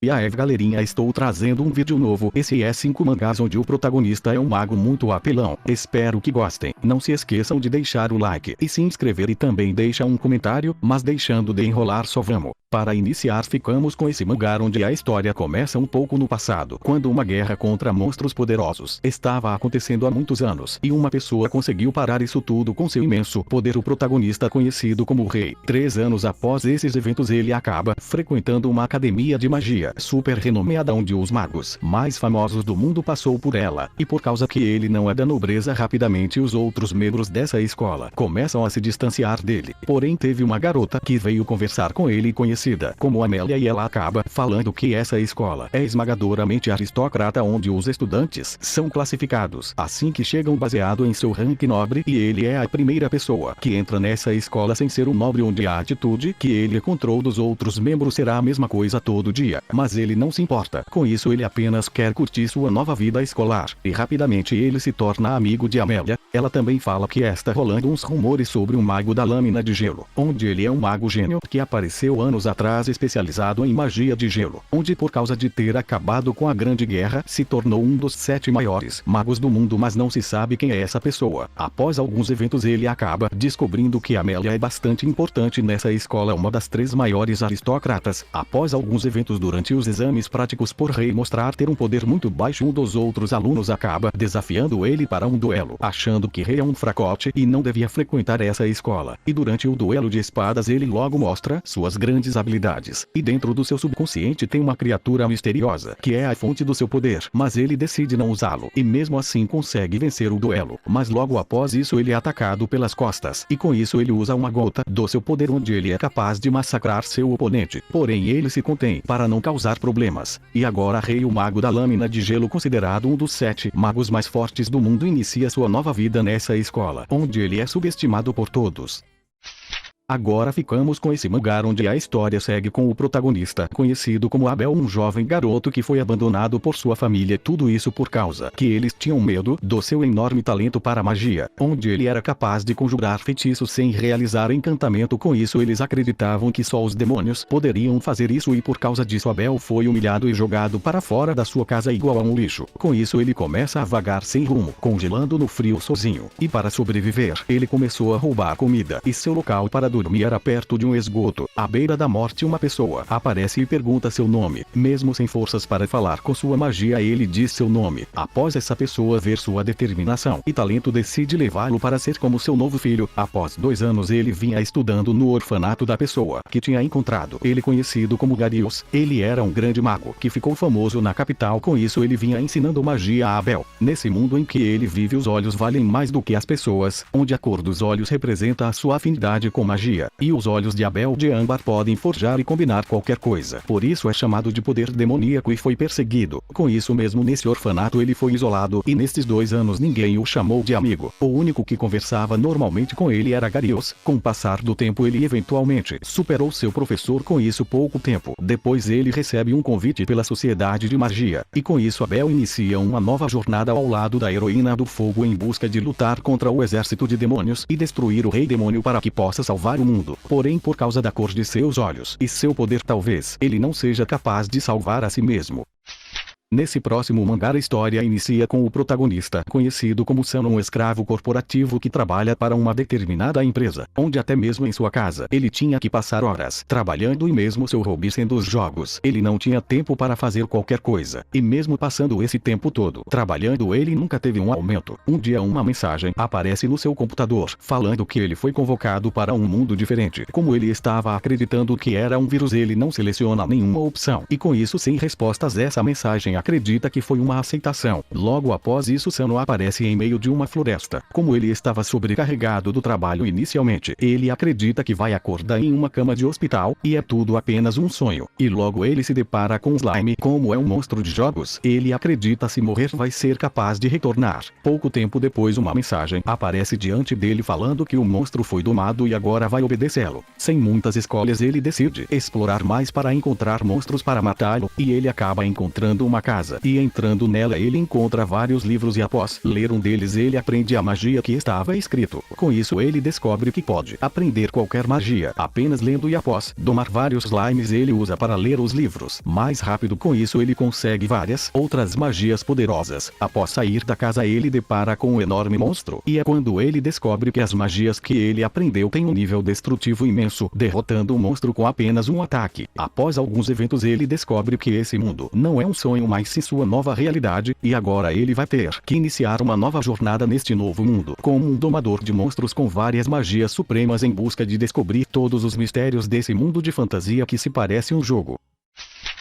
E aí galerinha, estou trazendo um vídeo novo. Esse é 5 mangás onde o protagonista é um mago muito apelão. Espero que gostem. Não se esqueçam de deixar o like e se inscrever e também deixa um comentário, mas deixando de enrolar só vamos. Para iniciar ficamos com esse mangá onde a história começa um pouco no passado, quando uma guerra contra monstros poderosos estava acontecendo há muitos anos, e uma pessoa conseguiu parar isso tudo com seu imenso poder. O protagonista, conhecido como o Rei, 3 anos após esses eventos ele acaba frequentando uma academia de magia super renomeada onde os magos mais famosos do mundo passou por ela, e por causa que ele não é da nobreza, rapidamente os outros membros dessa escola começam a se distanciar dele. Porém teve uma garota que veio conversar com ele, conhecida como Amélia, e ela acaba falando que essa escola é esmagadoramente aristocrata, onde os estudantes são classificados assim que chegam baseado em seu ranking nobre, e ele é a primeira pessoa que entra nessa escola sem ser um nobre, onde a atitude que ele encontrou dos outros membros será a mesma coisa todo dia, mas ele não se importa com isso, ele apenas quer curtir sua nova vida escolar, e rapidamente ele se torna amigo de Amélia. Ela também fala que está rolando uns rumores sobre um mago da lâmina de gelo, onde ele é um mago gênio que apareceu anos atrás especializado em magia de gelo, onde por causa de ter acabado com a grande guerra se tornou um dos 7 maiores magos do mundo, mas não se sabe quem é essa pessoa. Após alguns eventos ele acaba descobrindo que Amélia é bastante importante nessa escola, uma das 3 maiores aristocratas. Após alguns eventos durante os exames práticos, por Rei mostrar ter um poder muito baixo, um dos outros alunos acaba desafiando ele para um duelo, achando que Rei é um fracote e não devia frequentar essa escola. E durante o duelo de espadas ele logo mostra suas grandes habilidades, e dentro do seu subconsciente tem uma criatura misteriosa que é a fonte do seu poder, mas ele decide não usá-lo, e mesmo assim consegue vencer o duelo. Mas logo após isso ele é atacado pelas costas, e com isso ele usa uma gota do seu poder onde ele é capaz de massacrar seu oponente. Porém ele se contém para não causar problemas, e agora Rei, o mago da lâmina de gelo, considerado um dos 7 magos mais fortes do mundo, inicia sua nova vida nessa escola, onde ele é subestimado por todos. Agora ficamos com esse mangá onde a história segue com o protagonista, conhecido como Abel, um jovem garoto que foi abandonado por sua família, tudo isso por causa que eles tinham medo do seu enorme talento para magia, onde ele era capaz de conjurar feitiços sem realizar encantamento. Com isso eles acreditavam que só os demônios poderiam fazer isso, e por causa disso Abel foi humilhado e jogado para fora da sua casa igual a um lixo. Com isso ele começa a vagar sem rumo, congelando no frio sozinho, e para sobreviver ele começou a roubar comida, e seu local para dormir era perto de um esgoto. À beira da morte uma pessoa aparece e pergunta seu nome. Mesmo sem forças para falar com sua magia, ele diz seu nome. Após essa pessoa ver sua determinação e talento, decide levá-lo para ser como seu novo filho. Após 2 anos ele vinha estudando no orfanato da pessoa que tinha encontrado ele, conhecido como Garius. Ele era um grande mago que ficou famoso na capital, com isso ele vinha ensinando magia a Abel. Nesse mundo em que ele vive, os olhos valem mais do que as pessoas, onde a cor dos olhos representa a sua afinidade com magia, e os olhos de Abel de âmbar podem forjar e combinar qualquer coisa. Por isso é chamado de poder demoníaco e foi perseguido. Com isso mesmo nesse orfanato ele foi isolado, e nestes 2 anos ninguém o chamou de amigo. O único que conversava normalmente com ele era Garius. Com o passar do tempo ele eventualmente superou seu professor. Com isso pouco tempo depois ele recebe um convite pela Sociedade de Magia, e com isso Abel inicia uma nova jornada ao lado da heroína do fogo em busca de lutar contra o exército de demônios e destruir o rei demônio para que possa salvar o mundo. Porém por causa da cor de seus olhos e seu poder, talvez ele não seja capaz de salvar a si mesmo. Nesse próximo mangá a história inicia com o protagonista, conhecido como Sam, um escravo corporativo que trabalha para uma determinada empresa, onde até mesmo em sua casa ele tinha que passar horas trabalhando, e mesmo seu hobby sendo os jogos, ele não tinha tempo para fazer qualquer coisa, e mesmo passando esse tempo todo trabalhando ele nunca teve um aumento. Um dia uma mensagem aparece no seu computador falando que ele foi convocado para um mundo diferente. Como ele estava acreditando que era um vírus, ele não seleciona nenhuma opção, e com isso sem respostas essa mensagem acredita que foi uma aceitação. Logo após isso Sam aparece em meio de uma floresta. Como ele estava sobrecarregado do trabalho inicialmente, ele acredita que vai acordar em uma cama de hospital, e é tudo apenas um sonho. E logo ele se depara com Slime. Como é um monstro de jogos, ele acredita se morrer vai ser capaz de retornar. Pouco tempo depois uma mensagem aparece diante dele falando que o monstro foi domado e agora vai obedecê-lo. Sem muitas escolhas ele decide explorar mais para encontrar monstros para matá-lo, e ele acaba encontrando uma casa e entrando nela ele encontra vários livros e após ler um deles ele aprende a magia que estava escrito. Com isso ele descobre que pode aprender qualquer magia apenas lendo e após domar vários slimes ele usa para ler os livros mais rápido. Com isso ele consegue várias outras magias poderosas. Após sair da casa ele depara com um enorme monstro e é quando ele descobre que as magias que ele aprendeu têm um nível destrutivo imenso, derrotando o monstro com apenas um ataque. Após alguns eventos ele descobre que esse mundo não é um sonho mas sim sua nova realidade e agora ele vai ter que iniciar uma nova jornada neste novo mundo como um domador de monstros com várias magias supremas em busca de descobrir todos os mistérios desse mundo de fantasia que se parece um jogo.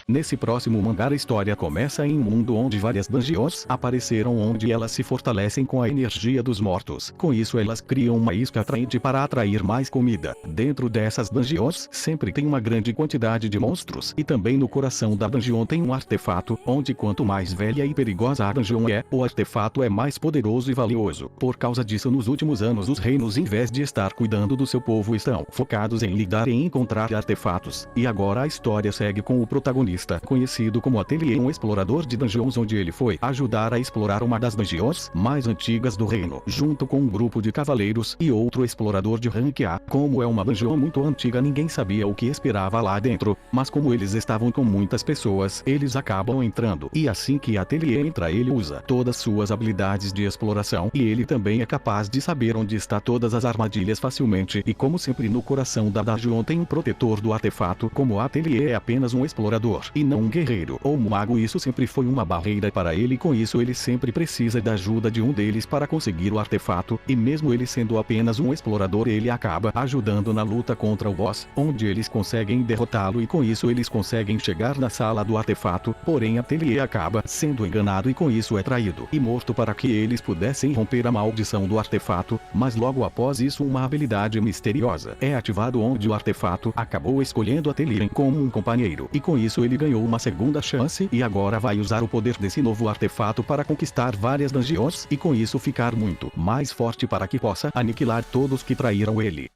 Nesse próximo mangá a história começa em um mundo onde várias dungeons apareceram onde elas se fortalecem com a energia dos mortos. Com isso elas criam uma isca atraente para atrair mais comida. Dentro dessas dungeons sempre tem uma grande quantidade de monstros e também no coração da dungeon tem um artefato, onde quanto mais velha e perigosa a dungeon é, o artefato é mais poderoso e valioso. Por causa disso nos últimos anos os reinos em vez de estar cuidando do seu povo estão focados em lidar e encontrar artefatos. E agora a história segue com o protagonista conhecido como Atelier, um explorador de dungeons onde ele foi ajudar a explorar uma das dungeons mais antigas do reino, junto com um grupo de cavaleiros e outro explorador de rank A. Como é uma dungeon muito antiga ninguém sabia o que esperava lá dentro, mas como eles estavam com muitas pessoas, eles acabam entrando. E assim que Atelier entra ele usa todas suas habilidades de exploração e ele também é capaz de saber onde está todas as armadilhas facilmente e como sempre no coração da dungeon tem um protetor do artefato. Como Atelier é apenas um explorador e não um guerreiro ou um mago isso sempre foi uma barreira para ele com isso ele sempre precisa da ajuda de um deles para conseguir o artefato e mesmo ele sendo apenas um explorador ele acaba ajudando na luta contra o boss, onde eles conseguem derrotá-lo e com isso eles conseguem chegar na sala do artefato, porém Atelier acaba sendo enganado e com isso é traído e morto para que eles pudessem romper a maldição do artefato, mas logo após isso uma habilidade misteriosa é ativado onde o artefato acabou escolhendo Atelier como um companheiro e com isso ele ganhou uma segunda chance e agora vai usar o poder desse novo artefato para conquistar várias dungeons e com isso ficar muito mais forte para que possa aniquilar todos que traíram ele.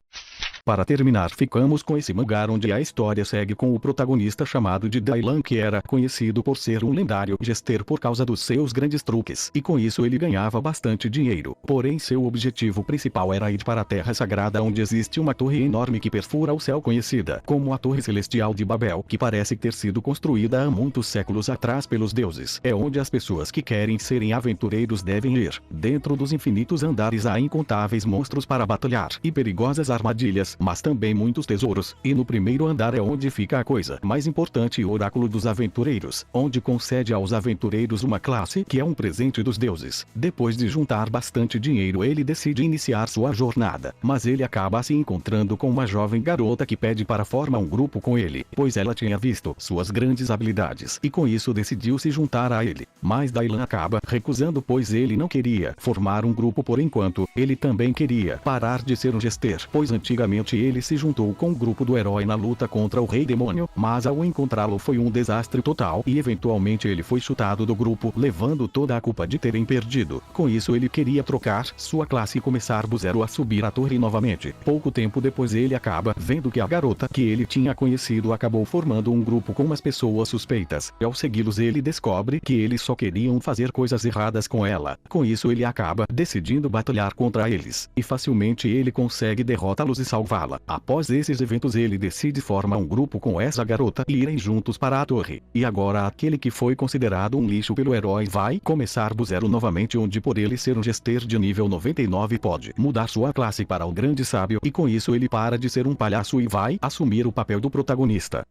Para terminar ficamos com esse mangá onde a história segue com o protagonista chamado de Dylan que era conhecido por ser um lendário jester por causa dos seus grandes truques e com isso ele ganhava bastante dinheiro, porém seu objetivo principal era ir para a Terra Sagrada onde existe uma torre enorme que perfura o céu conhecida como a Torre Celestial de Babel que parece ter sido construída há muitos séculos atrás pelos deuses. É onde as pessoas que querem serem aventureiros devem ir. Dentro dos infinitos andares há incontáveis monstros para batalhar e perigosas armadilhas, mas também muitos tesouros, e no primeiro andar é onde fica a coisa mais importante o Oráculo dos Aventureiros, onde concede aos aventureiros uma classe que é um presente dos deuses. Depois de juntar bastante dinheiro ele decide iniciar sua jornada, mas ele acaba se encontrando com uma jovem garota que pede para formar um grupo com ele, pois ela tinha visto suas grandes habilidades e com isso decidiu se juntar a ele, mas Dylan acaba recusando pois ele não queria formar um grupo por enquanto, ele também queria parar de ser um jester, pois antigamente ele se juntou com o grupo do herói na luta contra o Rei Demônio, mas ao encontrá-lo foi um desastre total e eventualmente ele foi chutado do grupo, levando toda a culpa de terem perdido. Com isso ele queria trocar sua classe e começar do zero a subir a torre novamente. Pouco tempo depois ele acaba vendo que a garota que ele tinha conhecido acabou formando um grupo com umas pessoas suspeitas, e ao segui-los ele descobre que eles só queriam fazer coisas erradas com ela. Com isso ele acaba decidindo batalhar contra eles, e facilmente ele consegue derrotá-los e salvá-la. Após esses eventos ele decide formar um grupo com essa garota e irem juntos para a torre. E agora aquele que foi considerado um lixo pelo herói vai começar do zero novamente onde por ele ser um jester de nível 99 pode mudar sua classe para o grande sábio e com isso ele para de ser um palhaço e vai assumir o papel do protagonista.